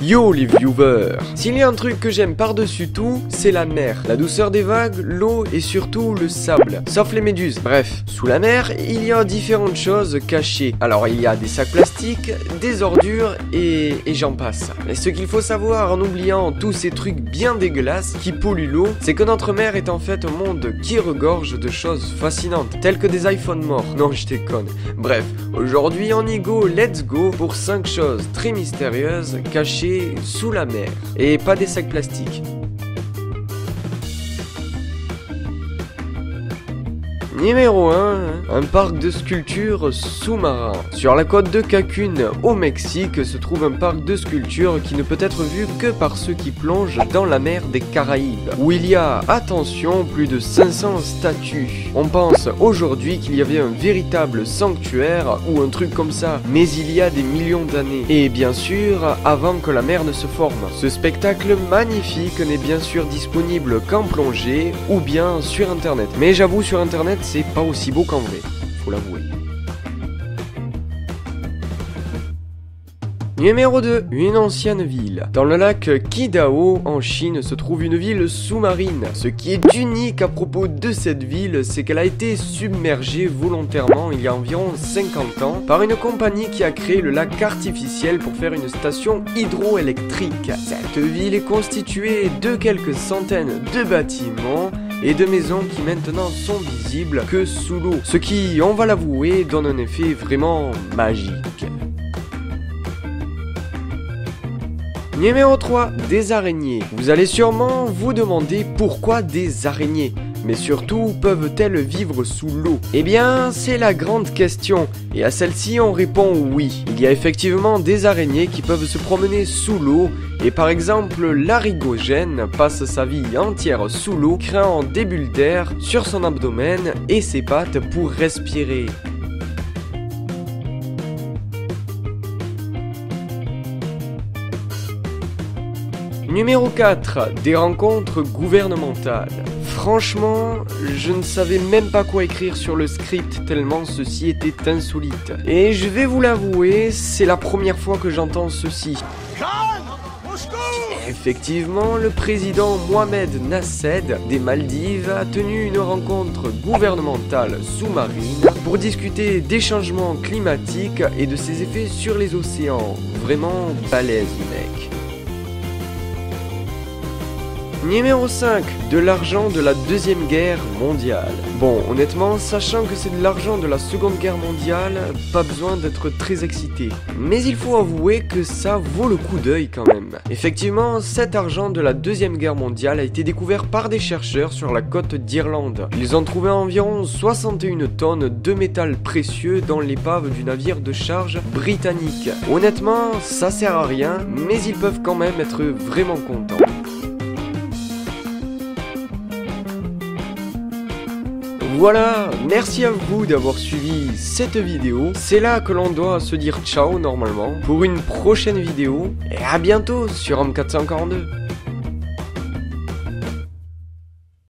Yo les viewers! S'il y a un truc que j'aime par-dessus tout, c'est la mer. La douceur des vagues, l'eau et surtout le sable. Sauf les méduses. Bref, sous la mer, il y a différentes choses cachées. Alors il y a des sacs plastiques, des ordures et j'en passe. Mais ce qu'il faut savoir en oubliant tous ces trucs bien dégueulasses qui polluent l'eau, c'est que notre mer est en fait un monde qui regorge de choses fascinantes, telles que des iPhones morts. Non, je déconne. Bref, aujourd'hui on y go, let's go pour 5 choses très mystérieuses cachées sous la mer. Et pas des sacs plastiques. Numéro 1, un parc de sculptures sous-marin. Sur la côte de Cancún, au Mexique, se trouve un parc de sculptures qui ne peut être vu que par ceux qui plongent dans la mer des Caraïbes, où il y a, attention, plus de 500 statues. On pense aujourd'hui qu'il y avait un véritable sanctuaire ou un truc comme ça, mais il y a des millions d'années. Et bien sûr, avant que la mer ne se forme. Ce spectacle magnifique n'est bien sûr disponible qu'en plongée ou bien sur internet. Mais j'avoue, sur internet, c'est pas aussi beau qu'en vrai, faut l'avouer. Numéro 2, une ancienne ville. Dans le lac Qidao, en Chine, se trouve une ville sous-marine. Ce qui est unique à propos de cette ville, c'est qu'elle a été submergée volontairement il y a environ 50 ans par une compagnie qui a créé le lac artificiel pour faire une station hydroélectrique. Cette ville est constituée de quelques centaines de bâtiments et de maisons qui maintenant sont visibles que sous l'eau. Ce qui, on va l'avouer, donne un effet vraiment magique. Numéro 3, des araignées. Vous allez sûrement vous demander pourquoi des araignées, mais surtout peuvent-elles vivre sous l'eau? Eh bien, c'est la grande question, et à celle-ci on répond oui. Il y a effectivement des araignées qui peuvent se promener sous l'eau, et par exemple l'arigogène passe sa vie entière sous l'eau, créant des bulles d'air sur son abdomen et ses pattes pour respirer. Numéro 4, des rencontres gouvernementales. Franchement, je ne savais même pas quoi écrire sur le script tellement ceci était insolite. Et je vais vous l'avouer, c'est la première fois que j'entends ceci. Effectivement, le président Mohamed Nasheed des Maldives a tenu une rencontre gouvernementale sous-marine pour discuter des changements climatiques et de ses effets sur les océans. Vraiment balèze, mec. Numéro 5, de l'argent de la Deuxième Guerre mondiale. Bon, honnêtement, sachant que c'est de l'argent de la Seconde Guerre mondiale, pas besoin d'être très excité. Mais il faut avouer que ça vaut le coup d'œil quand même. Effectivement, cet argent de la Deuxième Guerre mondiale a été découvert par des chercheurs sur la côte d'Irlande. Ils ont trouvé environ 61 tonnes de métal précieux dans l'épave du navire de charge britannique. Honnêtement, ça sert à rien, mais ils peuvent quand même être vraiment contents. Voilà, merci à vous d'avoir suivi cette vidéo. C'est là que l'on doit se dire ciao normalement pour une prochaine vidéo. Et à bientôt sur Homme442.